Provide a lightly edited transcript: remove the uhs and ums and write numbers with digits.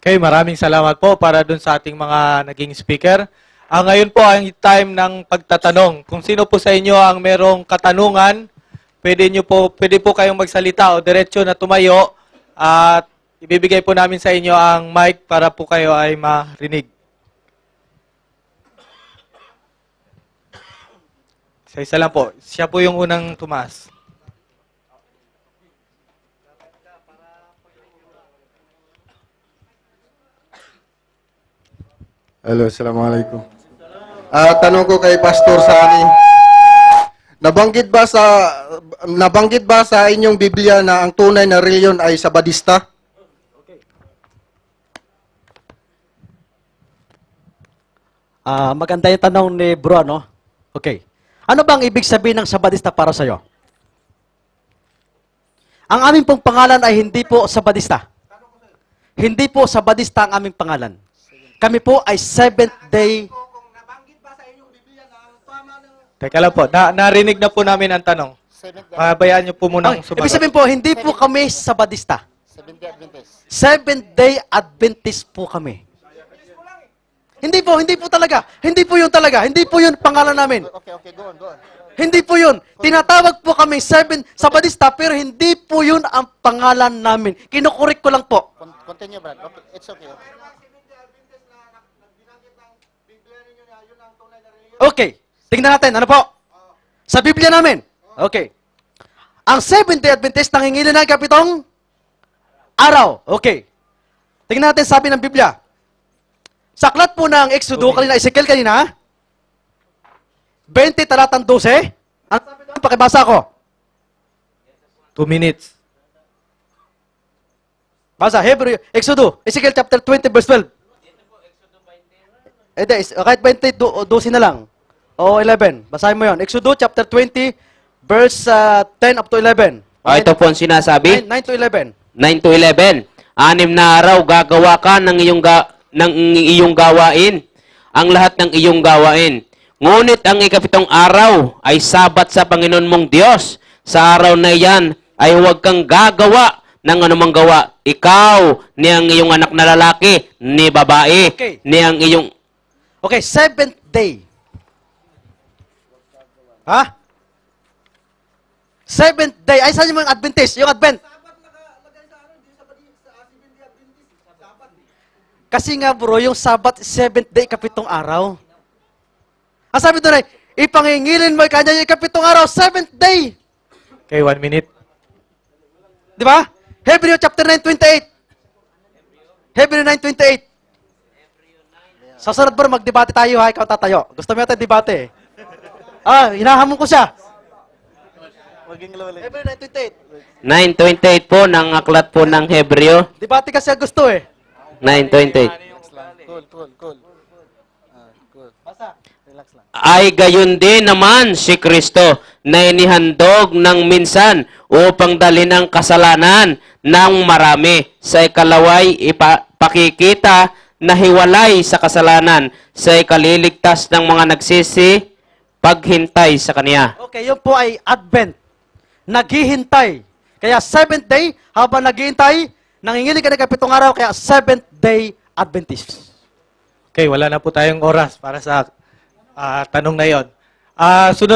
Okay, maraming salamat po para dun sa ating mga naging speaker. Ngayon po ang time ng pagtatanong. Kung sino po sa inyo ang merong katanungan, pwede po kayong magsalita o diretso na tumayo at ibibigay po namin sa inyo ang mic para po kayo ay marinig. Isa lang po. Siya po yung unang tumaas. Hello, assalamualaikum. Tanong ko kay Pastor Sani. Nabanggit ba sa inyong Biblia na ang tunay na reliyon ay Sabadista? Maganda yung tanong ni Bro, no? Okay. Ano bang ibig sabihin ng Sabadista para sa'yo? Ang aming pong pangalan ay hindi po Sabadista. Hindi po Sabadista ang aming pangalan. Kami po ay Seventh-day. Teka lang po, narinig na po namin ang tanong. Pabayaan niyo po munang sumagot. Ibig sabihin po, hindi po kami Sabadista. Seventh-day Adventist. Seventh-day Adventist po kami. Hindi po talaga. Hindi po yun talaga. Hindi po yun pangalan namin. Okay, go on. Hindi po yun. Tinatawag po kami Sabadista, pero hindi po yun ang pangalan namin. Kinukurik ko lang po. Continue, Brad. Okay, it's okay. Okay. Tingnan natin. Ano po? Sa Biblia namin. Okay. Ang Seventh-day Adventist nangingili ng kapitong araw. Okay. Tingnan natin sabi ng Biblia. Sa aklat po ng Exodo, Ezekiel kanina, 20 talatang 12. Ano sabi doon? Pakibasa ko. 2 minutes. Basa, Exodo, Ezekiel chapter 20, verse 12. Kahit 20, 12 na lang. O 11. Basahin mo yon. Exodo chapter 20, verse 10 up to 11. Ito po ang sinasabi. 9 to 11. 9 to 11. 6 na araw gagawa ka ng iyong gawain. Ang lahat ng iyong gawain. Ngunit ang ikapitong araw ay sabat sa Panginoon mong Diyos. Sa araw na iyan ay huwag kang gagawa ng anumang gawa. Ikaw, ni ang iyong anak na lalaki, ni babae, Okay. ni ang iyong... Okay, seventh day. Ha? Seventh day. Ay, saan yung mga Adventist? Yung Advent. Kasi nga bro, yung Sabat, seventh day, kapitong araw. Ang sabi doon ay, ipangingilin mo kanya yung kapitong araw, seventh day. Okay, 1 minute. Di ba? Hebreo chapter 9:28. Hebreo 9:28. Sa sunod bro, magdebate tayo ha, ikaw tatayo. Gusto mo natin debate eh. Hinahamon ko siya. Hebreo 9:28. 9:28 po ng aklat po ng Hebreo. Debate kasi ang gusto eh. 9:28. Cool. Basa. Relax lang. Ay gayon din naman si Kristo na inihandog ng minsan upang dalhin ang kasalanan ng marami. Sa ikalaway, ipakikita na hiwalay sa kasalanan. Sa ikaliligtas ng mga nagsisi, paghintay sa Kanya. Okay, yun po ay Advent. Naghihintay. Kaya seventh day, habang naghihintay, nanginginig ka ng kapitong araw, kaya seventh day Adventist. Okay, wala na po tayong oras para sa tanong na yon. Sunod